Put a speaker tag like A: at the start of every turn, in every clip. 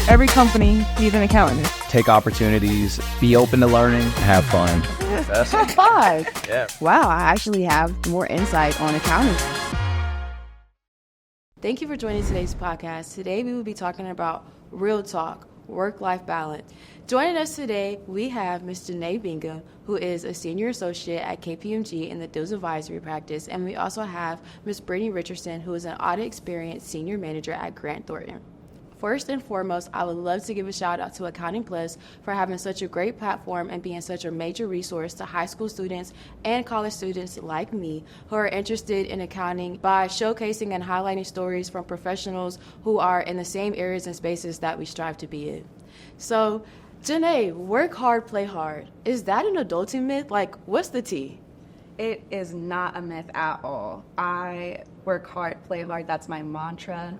A: Every company needs an accountant.
B: Take opportunities, be open to learning, have fun.
A: Top five.
B: Yeah.
C: Wow, I actually have more insight on accounting.
D: Thank you for joining today's podcast. Today we will be talking about real talk, work-life balance. Joining us today, we have Ms. Janae Bingham, who is a senior associate at KPMG in the Deals Advisory Practice, and we also have Ms. Brittany Richardson, who is an audit experienced senior manager at Grant Thornton. First and foremost, I would love to give a shout out to Accounting Plus for having such a great platform and being such a major resource to high school students and college students like me who are interested in accounting by showcasing and highlighting stories from professionals who are in the same areas and spaces that we strive to be in. So, Janae, work hard, play hard. Is that an adulting myth? Like, what's the tea?
C: It is not a myth at all. I work hard, play hard. That's my mantra.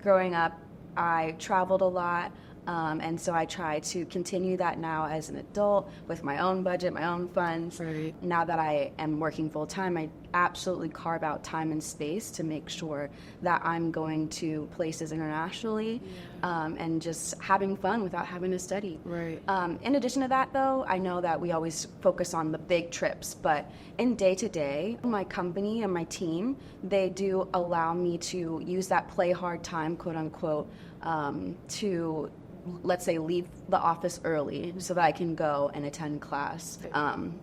C: Growing up, I traveled a lot, and so I try to continue that now as an adult with my own budget, my own funds.
D: Right.
C: Now that I am working full-time, I absolutely carve out time and space to make sure that I'm going to places internationally and just having fun without having to study.
D: Right.
C: In addition to that, though, I know that we always focus on the big trips, but in day-to-day, my company and my team, they do allow me to use that play hard time, quote unquote, to, let's say, leave the office early so that I can go and attend class.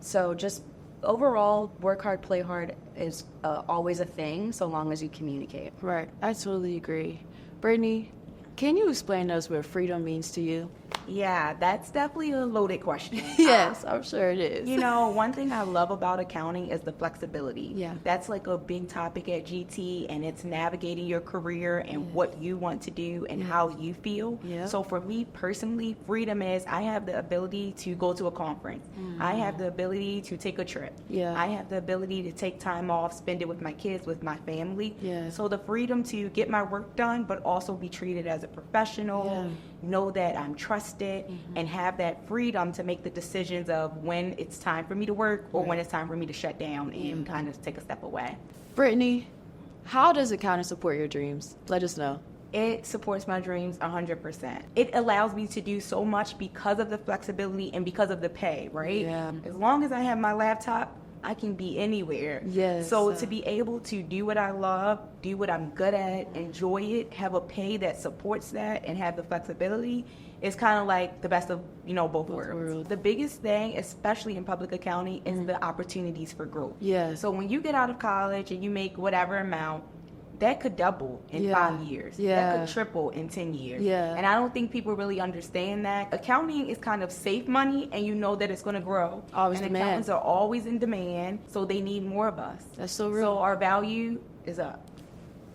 C: So just overall, work hard, play hard is always a thing so long as you communicate.
D: Right. I totally agree. Brittany, can you explain to us what freedom means to you?
E: Yeah, that's definitely a loaded question.
D: Yes, I'm sure it is.
E: You know, one thing I love about accounting is the flexibility.
D: Yeah.
E: That's like a big topic at GT, and it's navigating your career and what you want to do and how you feel.
D: Yeah.
E: So for me personally, freedom is I have the ability to go to a conference. I have the ability to take a trip.
D: Yeah.
E: I have the ability to take time off, spend it with my kids, with my family.
D: Yeah.
E: So the freedom to get my work done, but also be treated as a professional, know that I'm trusted, and have that freedom to make the decisions of when it's time for me to work or when it's time for me to shut down and kind of take a step away.
D: Brittany, how does accounting support your dreams? Let us know.
E: It supports my dreams 100%. It allows me to do so much because of the flexibility and because of the pay, right?
D: Yeah.
E: As long as I have my laptop, I can be anywhere.
D: Yes.
E: So to be able to do what I love, do what I'm good at, enjoy it, have a pay that supports that, and have the flexibility, is kind of like the best of, both worlds. The biggest thing, especially in public accounting, is the opportunities for growth.
D: Yes.
E: So when you get out of college and you make whatever amount, that could double in 5 years. That could triple in 10 years.
D: Yeah.
E: And I don't think people really understand that. Accounting is kind of safe money, and you know that it's going to grow.
D: Always
E: and
D: demand.
E: accountants are always in demand, so they need more of us.
D: That's so real.
E: So our value is up.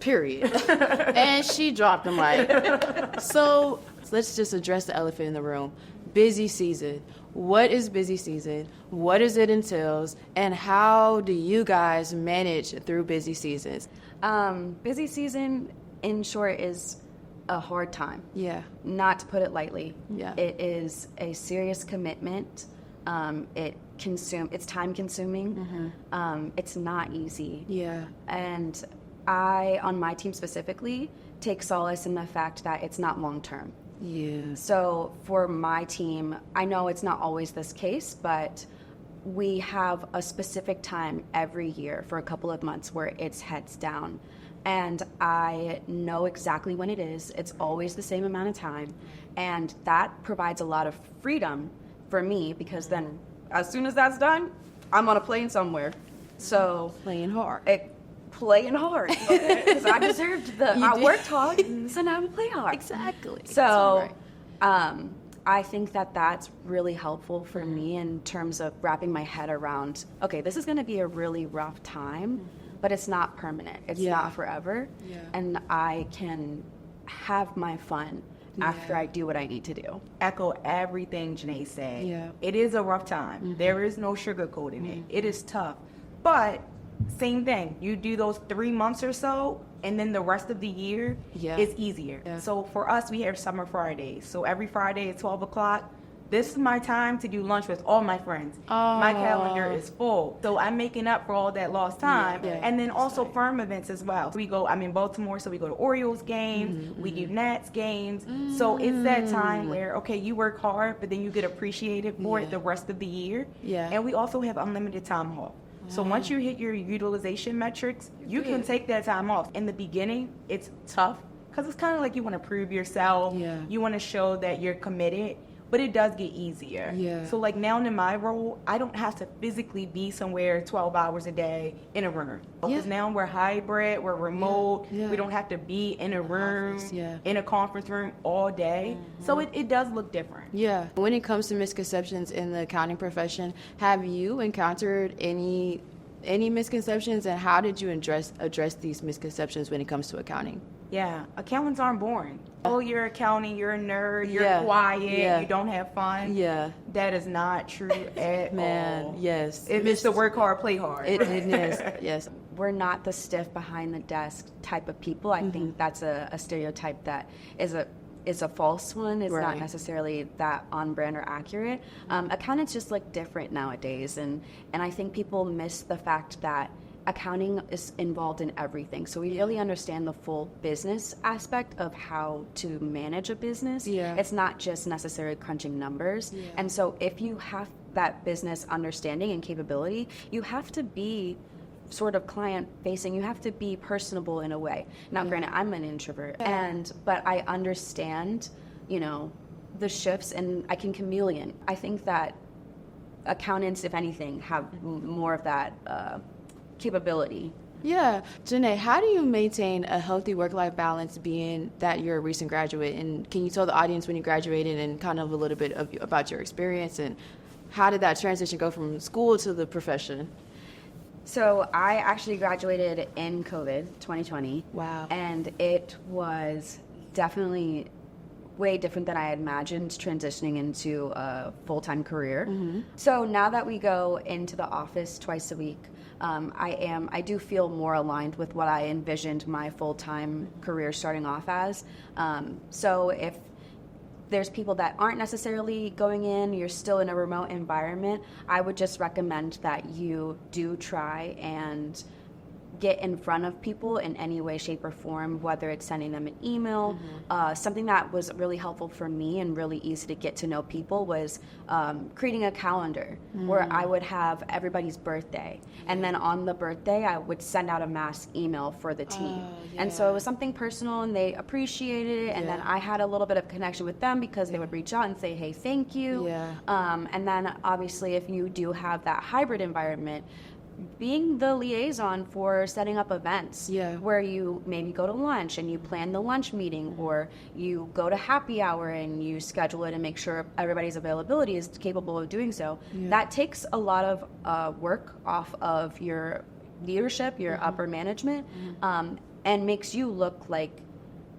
D: Period. And she dropped the mic. So let's just address the elephant in the room. Busy season. What is busy season? What does it entails? And how do you guys manage through busy seasons?
C: Busy season, in short, is a hard time.
D: Yeah.
C: Not to put it lightly.
D: Yeah.
C: It is a serious commitment. It's time consuming. It's not easy.
D: Yeah.
C: And I, on my team specifically, take solace in the fact that it's not long term.
D: Yeah.
C: So for my team, I know it's not always this case, but we have a specific time every year for a couple of months where it's heads down. And I know exactly when it is. It's always the same amount of time. And that provides a lot of freedom for me because then as soon as that's done, I'm on a plane somewhere. So
D: Playing hard.
C: Playing hard. Because I deserved I worked hard, so now I'm play hard.
D: Exactly.
C: So I think that that's really helpful for me in terms of wrapping my head around, okay, this is going to be a really rough time, but it's not permanent. It's not forever.
D: Yeah.
C: And I can have my fun after I do what I need to do.
E: Echo everything Janae said.
D: Yeah.
E: It is a rough time. There is no sugarcoating it. It is tough. But same thing. You do those 3 months or so, and then the rest of the year is easier.
D: Yeah.
E: So for us, we have summer Fridays. So every Friday at 12 o'clock, this is my time to do lunch with all my friends. My calendar is full. So I'm making up for all that lost time.
D: Yeah.
E: And then also firm events as well. I'm in Baltimore, so we go to Orioles games, we do Nats games. So it's that time where, okay, you work hard, but then you get appreciated for it the rest of the year.
D: Yeah.
E: And we also have unlimited time off. So once you hit your utilization metrics, you can take that time off. In the beginning, it's tough because it's kind of like you want to prove yourself.
D: Yeah.
E: You want to show that you're committed, but it does get easier.
D: Yeah.
E: So like now in my role, I don't have to physically be somewhere 12 hours a day in a room. Because now we're hybrid, we're remote.
D: Yeah.
E: We don't have to be in a room,
D: Yeah.
E: in a conference room all day. So it does look different.
D: Yeah. When it comes to misconceptions in the accounting profession, have you encountered any misconceptions, and how did you address these misconceptions when it comes to accounting?
E: Yeah, accountants aren't boring. Oh, you're accounting, you're a nerd, you're
D: Yeah.
E: quiet,
D: Yeah.
E: you don't have fun.
D: Yeah.
E: That is not true at
D: Man,
E: all.
D: yes.
E: It's the work hard, play hard.
D: It is, yes.
C: We're not the stiff behind the desk type of people. I think that's a stereotype that is a false one. It's
D: Right.
C: not necessarily that on brand or accurate. Accountants just look different nowadays, and I think people miss the fact that accounting is involved in everything. So we really understand the full business aspect of how to manage a business.
D: Yeah.
C: It's not just necessarily crunching numbers.
D: Yeah.
C: And so if you have that business understanding and capability, you have to be sort of client facing. You have to be personable in a way. Now, granted, I'm an introvert, but I understand, the shifts, and I can chameleon. I think that accountants, if anything, have more of that capability.
D: Yeah. Janae, how do you maintain a healthy work-life balance being that you're a recent graduate? And can you tell the audience when you graduated and kind of a little bit about your experience, and how did that transition go from school to the profession?
C: So I actually graduated in COVID 2020.
D: Wow.
C: And it was definitely way different than I had imagined transitioning into a full-time career. So now that we go into the office twice a week, I do feel more aligned with what I envisioned my full-time career starting off as. So if there's people that aren't necessarily going in, you're still in a remote environment, I would just recommend that you do try and get in front of people in any way, shape, or form, whether it's sending them an email. Something that was really helpful for me and really easy to get to know people was creating a calendar where I would have everybody's birthday. And then on the birthday, I would send out a mass email for the team. And so it was something personal, and they appreciated it. And then I had a little bit of connection with them because they would reach out and say, hey, thank you. And then obviously, if you do have that hybrid environment, being the liaison for setting up events where you maybe go to lunch and you plan the lunch meeting, or you go to happy hour and you schedule it and make sure everybody's availability is capable of doing so. That takes a lot of work off of your leadership, your upper management, and makes you look like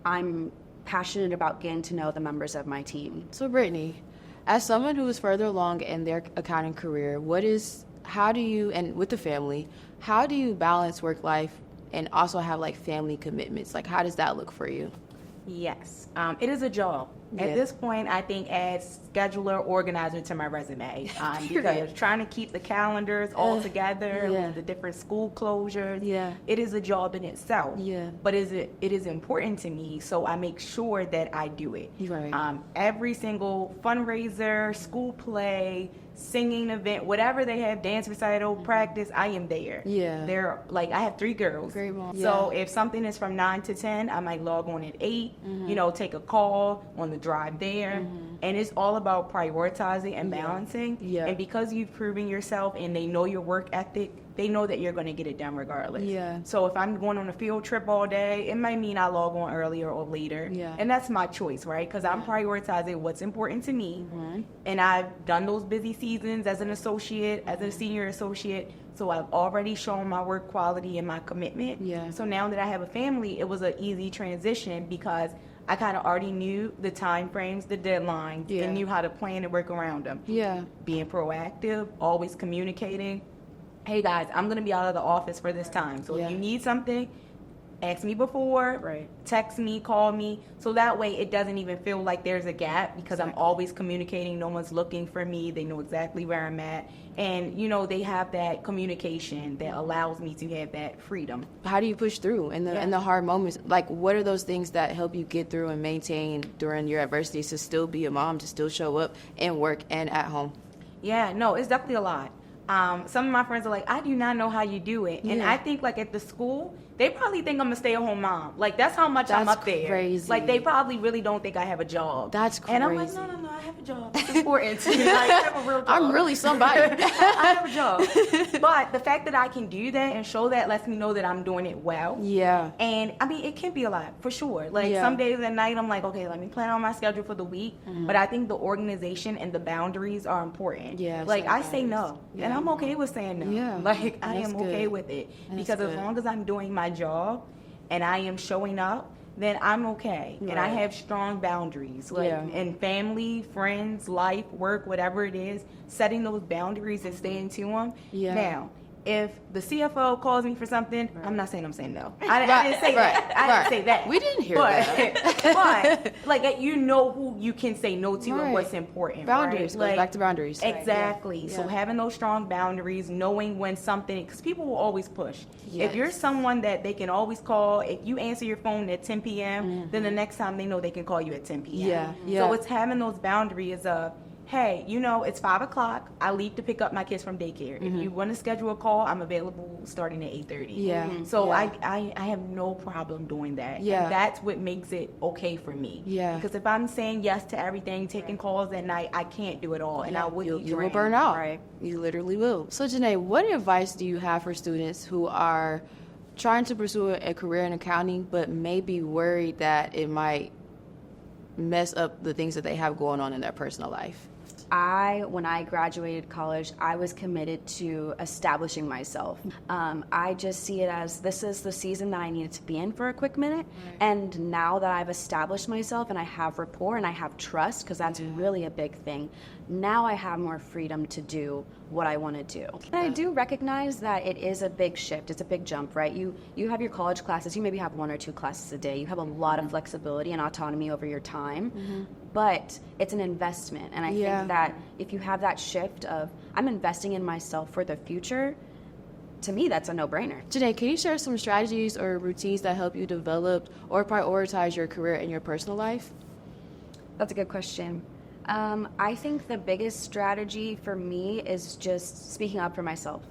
C: I'm passionate about getting to know the members of my team.
D: So Brittany, as someone who is further along in their accounting career, how do you, and with the family, how do you balance work life and also have like family commitments? Like, how does that look for you?
E: Yes, it is a job. At this point, I think add scheduler, organizer to my resume, because trying to keep the calendars all together with the different school closures, it is a job in itself. But it is important to me, so I make sure that I do it. Every single fundraiser, school play, singing event, whatever they have, dance recital, practice, I am there. They're like, I have 3 girls.
D: Great mom.
E: So if something is from 9 to 10, I might log on at 8, take a call on the drive there. And it's all about prioritizing and balancing. And because you've proven yourself and they know your work ethic, they know that you're going to get it done regardless. So if I'm going on a field trip all day, it might mean I log on earlier or later. And that's my choice, right? Because I'm prioritizing what's important to me. And I've done those busy seasons as an associate, as a senior associate. So I've already shown my work quality and my commitment. So now that I have a family, it was an easy transition because I kind of already knew the time frames, the deadlines, and knew how to plan and work around them. Being proactive, always communicating. Hey guys, I'm going to be out of the office for this time. So if you need something, ask me before,
A: Right.
E: text me, call me, so that way it doesn't even feel like there's a gap because I'm always communicating. No one's looking for me. They know exactly where I'm at. And, you know, they have that communication that allows me to have that freedom.
D: How do you push through in the hard moments? Like, what are those things that help you get through and maintain during your adversities to still be a mom, to still show up and work and at home?
E: Yeah, no, it's definitely a lot. Some of my friends are like, I do not know how you do it. And I think, like, at the school, they probably think I'm a stay-at-home mom. Like, that's how much I'm
D: That's
E: up there.
D: crazy.
E: Like, they probably really don't think I have a job.
D: That's
E: And I'm like,
D: crazy.
E: no, I have a job. It's important to me. Like, I have a real job.
D: I'm really somebody.
E: I have a job. But the fact that I can do that and show that lets me know that I'm doing it well.
D: Yeah.
E: And, I mean, it can be a lot, for sure. Like, some days at night, I'm like, okay, let me plan on my schedule for the week. But I think the organization and the boundaries are important.
D: Yeah,
E: Like, I
D: setting
E: say no.
D: boundaries.
E: And I'm okay with saying no.
D: Yeah.
E: Like, I
D: That's
E: am okay
D: good.
E: with it.
D: That's
E: Because as
D: good.
E: long as I'm doing my job and I am showing up, then I'm okay. And I
D: Right.
E: have strong boundaries. Like,
D: Yeah.
E: in family, friends, life, work, whatever it is, setting those boundaries and staying to them.
D: Yeah.
E: Now, if the CFO calls me for something, I'm not saying I'm saying no. I didn't say
D: Right.
E: that. I didn't say that.
D: We didn't hear
E: that. But, like, you know who you can say no to
D: Right.
E: and what's important.
D: Boundaries.
E: Right?
D: Goes back to boundaries.
E: Exactly. So
D: Yeah.
E: having those strong boundaries, knowing when something, because people will always push.
D: Yes.
E: If you're someone that they can always call, if you answer your phone at 10 p.m., then the next time they know they can call you at 10 p.m.
D: Yeah, yeah.
E: So it's having those boundaries of, hey, you know, it's 5 o'clock. I leave to pick up my kids from daycare. If you want to schedule a call, I'm available starting at 8:30.
D: Yeah.
E: So
D: Yeah.
E: I have no problem doing that.
D: Yeah.
E: And that's what makes it okay for me.
D: Yeah.
E: Because if I'm saying yes to everything, taking calls at night, I can't do it all. And I would
D: you
E: be
D: will
E: drained.
D: burn out.
A: Right.
D: You literally will. So, Janae, what advice do you have for students who are trying to pursue a career in accounting but may be worried that it might mess up the things that they have going on in their personal life?
C: When I graduated college, I was committed to establishing myself. I just see it as this is the season that I needed to be in for a quick minute.
D: Right.
C: And now that I've established myself and I have rapport and I have trust, because that's really a big thing, now I have more freedom to do what I want to do. And I do recognize that it is a big shift. It's a big jump, right? You have your college classes. You maybe have 1 or 2 classes a day. You have a lot of flexibility and autonomy over your time. But it's an investment. And I think that if you have that shift of, I'm investing in myself for the future, to me, that's a no-brainer.
D: Janae, can you share some strategies or routines that help you develop or prioritize your career and your personal life?
C: That's a good question. I think the biggest strategy for me is just speaking up for myself.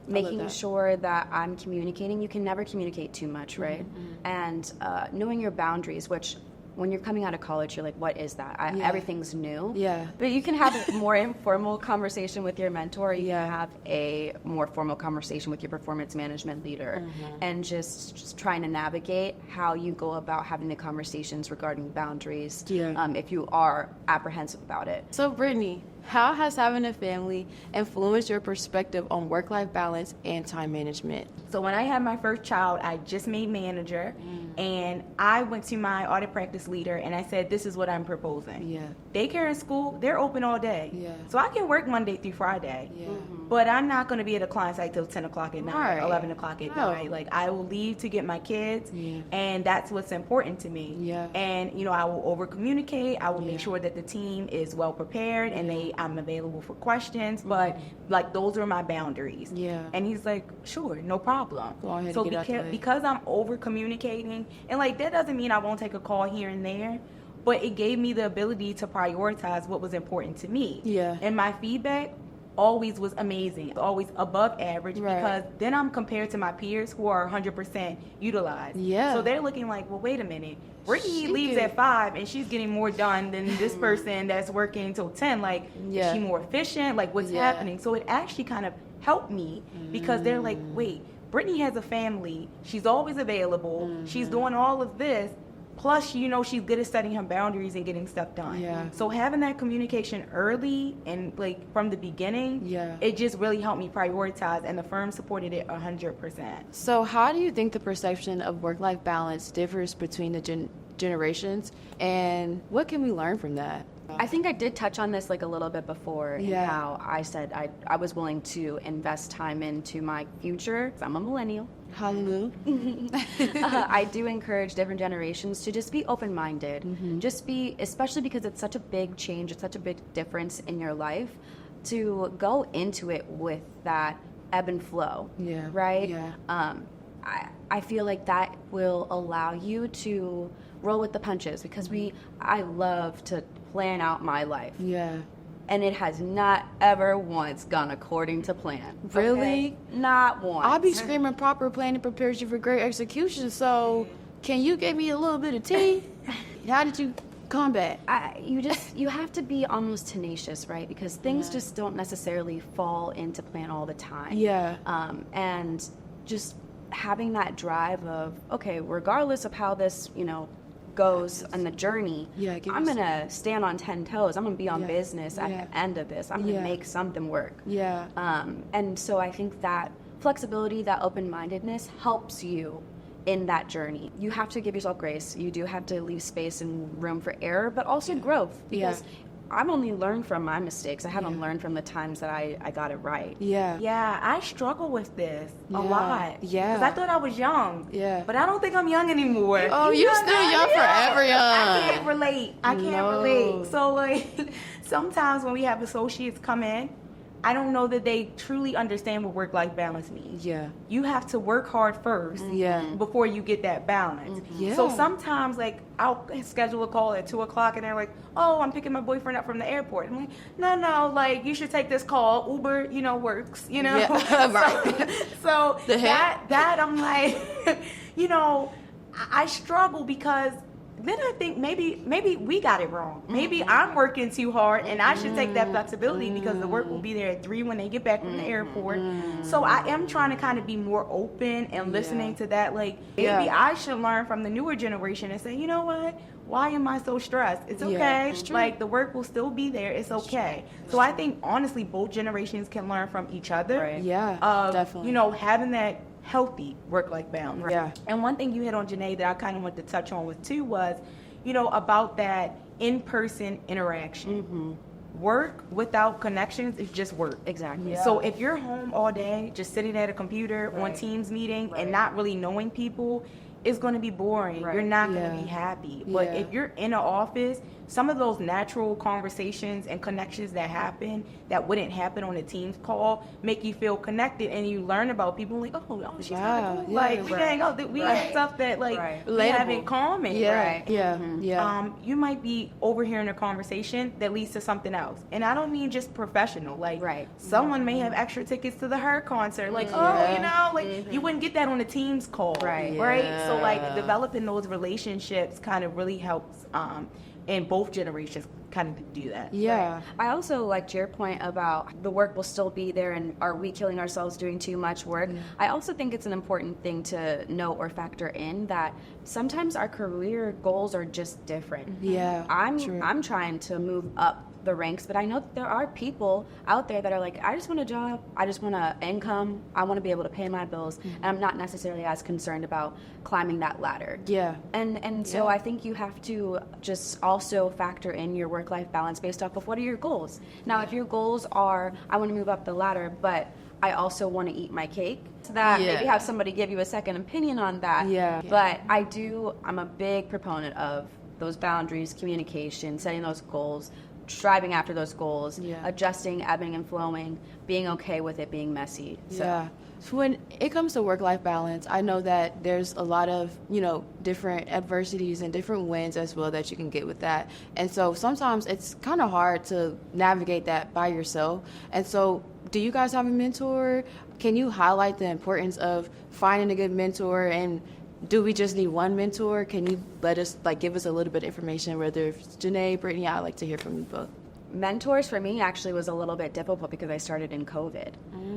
C: Making sure that I'm communicating. You can never communicate too much, right? And knowing your boundaries, which when you're coming out of college, you're like, what is that? Everything's new.
D: Yeah.
C: But you can have a more informal conversation with your mentor. You can have a more formal conversation with your performance management leader. And just trying to navigate how you go about having the conversations regarding boundaries if you are apprehensive about it.
D: So, Brittany, how has having a family influenced your perspective on work-life balance and time management?
E: So when I had my first child, I just made manager, and I went to my audit practice leader and I said, this is what I'm proposing.
D: Yeah.
E: Daycare and school, they're open all day.
D: Yeah.
E: So I can work Monday through Friday.
D: Yeah.
E: But I'm not going to be at a client site till 10 o'clock at night,
D: Right.
E: 11 o'clock at
D: No.
E: night. Like, I will leave to get my kids,
D: Yeah.
E: and that's what's important to me.
D: Yeah.
E: And, you know, I will over-communicate. I will make sure that the team is well-prepared and I'm available for questions. But, like, those are my boundaries.
D: Yeah.
E: And he's like, sure, no problem.
D: Go ahead and
E: So
D: get out the way.
E: because I'm over-communicating, and, like, that doesn't mean I won't take a call here and there, but it gave me the ability to prioritize what was important to me.
D: Yeah.
E: And my feedback always was amazing, always above average,
D: Right.
E: because then I'm compared to my peers who are 100% utilized.
D: Yeah.
E: So they're looking like, well, wait a minute. Brittany
D: She
E: leaves
D: could-
E: at 5 and she's getting more done than this person that's working until 10. Like,
D: Yeah.
E: is she more efficient? Like, what's
D: Yeah.
E: happening? So it actually kind of helped me because they're like, wait, Brittany has a family. She's always available. She's doing all of this. Plus, you know, she's good at setting her boundaries and getting stuff done.
D: Yeah.
E: So having that communication early and, like, from the beginning,
D: Yeah.
E: it just really helped me prioritize, and the firm supported it 100%.
D: So, how do you think the perception of work-life balance differs between the generations, and what can we learn from that?
C: I think I did touch on this like a little bit before in how I said I was willing to invest time into my future. I'm a millennial.
D: Hallelujah.
C: I do encourage different generations to just be open-minded. Just be, especially because it's such a big change, it's such a big difference in your life, to go into it with that ebb and flow.
D: Yeah.
C: Right?
D: Yeah.
C: I feel like that will allow you to roll with the punches, because I love to plan out my life.
D: Yeah.
C: And it has not ever once gone according to plan.
D: Really?
C: Okay? Not once.
D: I'll be screaming proper planning prepares you for great execution. So, can you give me a little bit of tea? How did you combat?
C: You have to be almost tenacious, right? Because things just don't necessarily fall into plan all the time.
D: Yeah.
C: And just having that drive of, okay, regardless of how this, goes on the journey, I'm going to stand on 10 toes. I'm going to be on business at the end of this. I'm going to make something work.
D: Yeah.
C: And so I think that flexibility, that open-mindedness helps you in that journey. You have to give yourself grace. You do have to leave space and room for error, but also growth, because I've only learned from my mistakes. I haven't learned from the times that I got it right.
D: Yeah.
E: Yeah, I struggle with this a lot.
D: Yeah.
E: Because I thought I was young.
D: Yeah.
E: But I don't think I'm young anymore.
D: Oh, you're still young, forever young.
E: I can't relate. I can't relate. So, like, sometimes when we have associates come in, I don't know that they truly understand what work-life balance means.
D: Yeah.
E: You have to work hard first before you get that balance.
D: Yeah.
E: So sometimes, like, I'll schedule a call at 2 o'clock and they're like, oh, I'm picking my boyfriend up from the airport. I'm like, no, like, you should take this call. Uber, works,
D: Yeah. Right.
E: So that I'm like, I struggle because then I think maybe we got it wrong. Maybe I'm working too hard and I should take that flexibility because the work will be there at 3 when they get back from the airport. So I am trying to kind of be more open and listening to that. Like, maybe I should learn from the newer generation and say, you know what? Why am I so stressed? It's okay.
D: It's true.
E: Like, the work will still be there. It's okay. So I think, honestly, both generations can learn from each other.
C: Right.
D: Yeah, definitely.
E: Having that healthy work-life balance.
D: Yeah.
E: And one thing you hit on, Janae, that I kind of wanted to touch on with too was, about that in-person interaction. Work without connections is just work.
C: Exactly.
E: Yeah. So if you're home all day, just sitting at a computer on Teams meeting and not really knowing people, it's going to be boring. You're not going to be happy. But if you're in an office, some of those natural conversations and connections that happen that wouldn't happen on a Teams call make you feel connected, and you learn about people like, oh, she's kind of cool. Like, we hang out. We have stuff that, like, we have in common. You might be overhearing a conversation that leads to something else. And I don't mean just professional. Like, someone may have extra tickets to the Her concert. Like, you wouldn't get that on a Teams call. Right? So, like, developing those relationships kind of really helps and both generations kind of do that.
D: Yeah.
C: I also liked your point about the work will still be there and are we killing ourselves doing too much work. I also think it's an important thing to note or factor in that sometimes our career goals are just different.
D: Yeah.
C: I'm trying to move up the ranks, but I know there are people out there that are like, I just want a job, I just want an income, I want to be able to pay my bills, and I'm not necessarily as concerned about climbing that ladder.
D: Yeah.
C: And so I think you have to just also factor in your work-life balance based off of what are your goals. Now, if your goals are, I want to move up the ladder, but I also want to eat my cake, so that maybe have somebody give you a second opinion on that. But I'm a big proponent of those boundaries, communication, setting those goals, striving after those goals, adjusting, ebbing and flowing, being okay with it being messy. So
D: when it comes to work-life balance, I know that there's a lot of, different adversities and different wins as well that you can get with that. And so sometimes it's kind of hard to navigate that by yourself. And so do you guys have a mentor? Can you highlight the importance of finding a good mentor, and do we just need one mentor? Can you let us, give us a little bit of information, whether it's Janae, Brittany, I'd like to hear from you both.
C: Mentors for me actually was a little bit difficult because I started in COVID.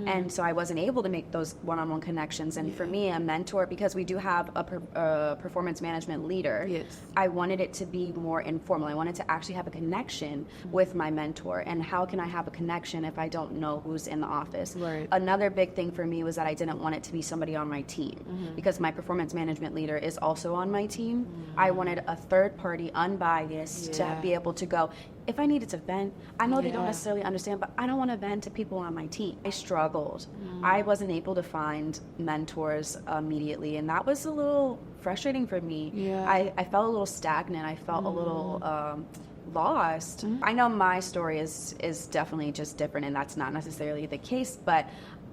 C: And so I wasn't able to make those one-on-one connections. And for me, a mentor, because we do have a performance management leader, I wanted it to be more informal. I wanted to actually have a connection with my mentor. And how can I have a connection if I don't know who's in the office? Another big thing for me was that I didn't want it to be somebody on my team, because my performance management leader is also on my team. I wanted a third party, unbiased, to be able to go, if I needed to vent, I know they don't
D: Yeah.
C: necessarily understand, but I don't want to vent to people on my team. I struggled. I wasn't able to find mentors immediately, and that was a little frustrating for me.
D: Yeah.
C: I felt a little stagnant. I felt a little lost. I know my story is definitely just different, and that's not necessarily the case, but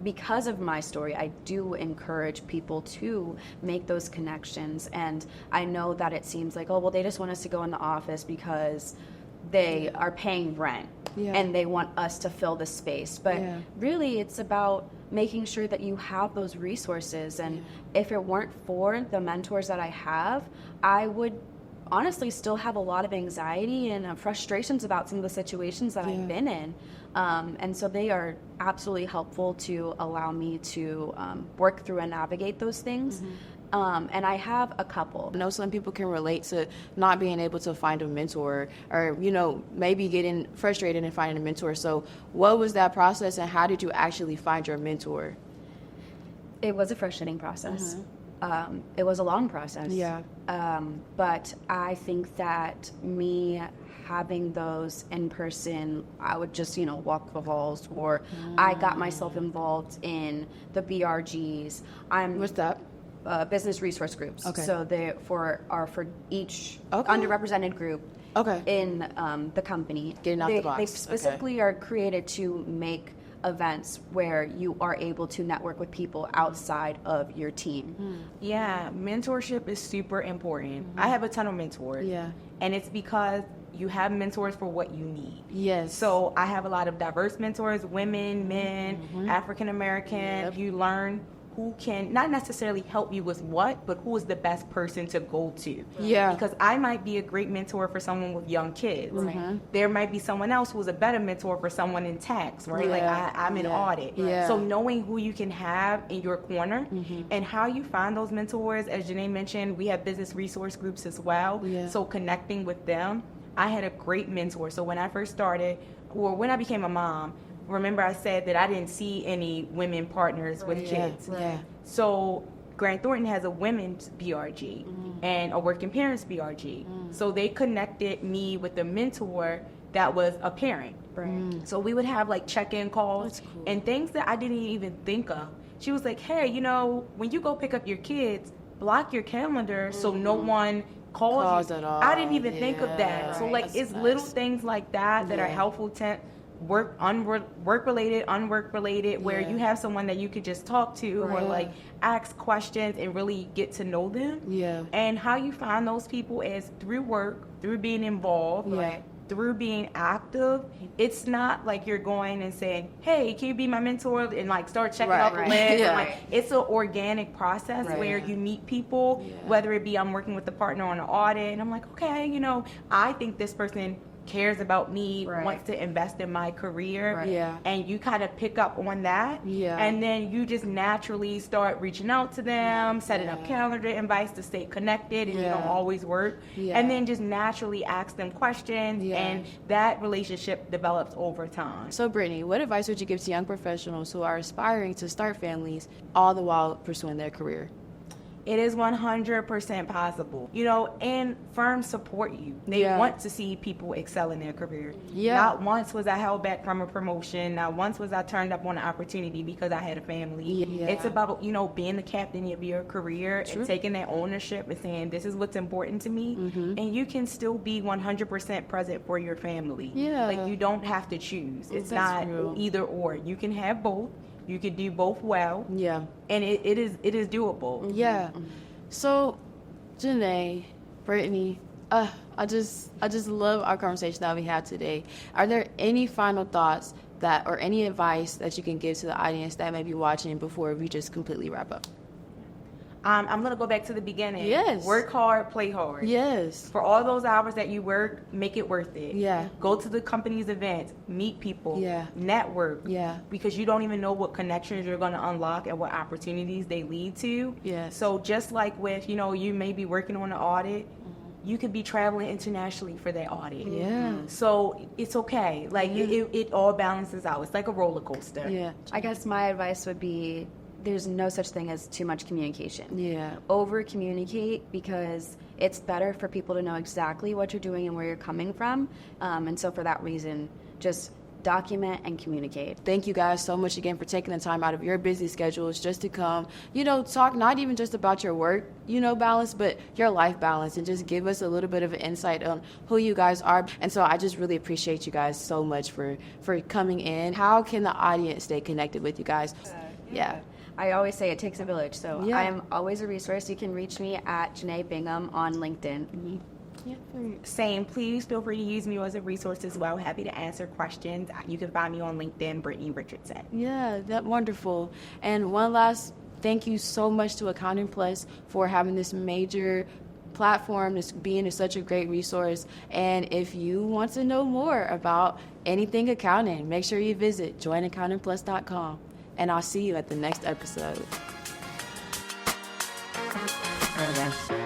C: because of my story, I do encourage people to make those connections. And I know that it seems like, oh, well, they just want us to go in the office because they are paying rent
D: Yeah.
C: and they want us to fill the space. But
D: Yeah.
C: really, it's about making sure that you have those resources. And if it weren't for the mentors that I have, I would honestly still have a lot of anxiety and frustrations about some of the situations that I've been in. And so they are absolutely helpful to allow me to work through and navigate those things. And I have a couple.
D: I know some people can relate to not being able to find a mentor, or, you know, maybe getting frustrated in finding a mentor. So what was that process, and how did you actually find your mentor?
C: It was a frustrating process. It was a long process.
D: Yeah.
C: But I think that me having those in person, I would just, walk the halls, or I got myself involved in the BRGs.
D: What's that?
C: Business resource groups.
D: Okay.
C: So they for each
D: Okay.
C: underrepresented group
D: Okay.
C: in the company.
D: Getting out the box.
C: They
D: Okay.
C: specifically are created to make events where you are able to network with people outside of your team.
E: Yeah, mentorship is super important. I have a ton of mentors.
D: Yeah.
E: And it's because you have mentors for what you need.
D: Yes.
E: So I have a lot of diverse mentors, women, men, African American.
D: Yep.
E: You learn who can not necessarily help you with what, but who is the best person to go to.
D: Yeah.
E: Because I might be a great mentor for someone with young kids. There might be someone else who's a better mentor for someone in tax, right? Like
D: Yeah.
E: I'm in audit.
D: Yeah.
E: So knowing who you can have in your corner and how you find those mentors, as Janae mentioned, we have business resource groups as well.
D: Yeah.
E: So connecting with them, I had a great mentor. So when I first started, or when I became a mom, remember I said that I didn't see any women partners with kids.
D: Yeah.
E: So Grant Thornton has a women's BRG and a working parents BRG. So they connected me with a mentor that was a parent. So we would have like check-in calls
D: That's cool.
E: and things that I didn't even think of. She was like, hey, when you go pick up your kids, block your calendar so no one calls you.
D: at all.
E: I didn't even think of
D: Yeah.
E: that. So like
D: That's
E: it's
D: nice.
E: little things like that that are
D: Yeah.
E: helpful to work related, unwork related, where
D: Yeah.
E: you have someone that you could just talk to or
D: Right.
E: like ask questions and really get to know them.
D: Yeah.
E: And how you find those people is through work, through being involved,
D: Yeah.
E: through being active. It's not like you're going and saying, hey, can you be my mentor, and like start checking
D: Right,
E: off
D: right.
E: the list.
D: Yeah.
E: And, like, it's an organic process
D: Right.
E: where you meet people,
D: Yeah.
E: whether it be I'm working with the partner on an audit and I'm like, okay, I think this person cares about me,
C: Right.
E: wants to invest in my career.
C: Right.
D: Yeah.
E: And you kind of pick up on that.
D: Yeah.
E: And then you just naturally start reaching out to them, setting up calendar invites to stay connected, and you
D: Yeah.
E: don't always work.
D: Yeah.
E: And then just naturally ask them questions,
D: Yeah.
E: and that relationship develops over time.
D: So, Brittany, what advice would you give to young professionals who are aspiring to start families, all the while pursuing their career?
E: It is 100% possible. And firms support you. They
D: Yeah.
E: want to see people excel in their career.
D: Yeah.
E: Not once was I held back from a promotion. Not once was I turned up on an opportunity because I had a family.
D: Yeah.
E: It's about, being the captain of your career
D: True.
E: and taking that ownership and saying, this is what's important to me. And you can still be 100% present for your family.
D: Yeah.
E: Like, you don't have to choose. It's
D: That's
E: not
D: real.
E: either or. You can have both. You can do both well.
D: Yeah.
E: And it is doable.
D: Yeah. So, Janae, Brittany, I just love our conversation that we had today. Are there any final thoughts or any advice that you can give to the audience that may be watching before we just completely wrap up?
E: I'm going to go back to the beginning.
D: Yes.
E: Work hard, play hard.
D: Yes.
E: For all those hours that you work, make it worth it.
D: Yeah.
E: Go to the company's events, meet people,
D: Yeah.
E: network.
D: Yeah.
E: Because you don't even know what connections you're going to unlock and what opportunities they lead to.
D: Yes.
E: So just like with, you may be working on an audit, you could be traveling internationally for that audit.
D: Yeah.
E: So it's okay. Like, it all balances out. It's like a roller coaster.
D: Yeah.
C: I guess my advice would be there's no such thing as too much communication.
D: Yeah.
C: Over communicate, because it's better for people to know exactly what you're doing and where you're coming from. And so for that reason, just document and communicate.
D: Thank you guys so much again for taking the time out of your busy schedules just to come, talk not even just about your work, balance, but your life balance, and just give us a little bit of an insight on who you guys are. And so I just really appreciate you guys so much for coming in. How can the audience stay connected with you guys? Yeah.
C: I always say it takes a village, so
D: Yeah.
C: I am always a resource. You can reach me at Janae Bingham on LinkedIn.
D: Yeah.
E: Same. Please feel free to use me as a resource as well. Happy to answer questions. You can find me on LinkedIn, Brittany Richardson.
D: Yeah, that's wonderful. And one last thank you so much to Accounting Plus for having this major platform, this being such a great resource. And if you want to know more about anything accounting, make sure you visit joinaccountingplus.com. And I'll see you at the next episode.
C: Okay.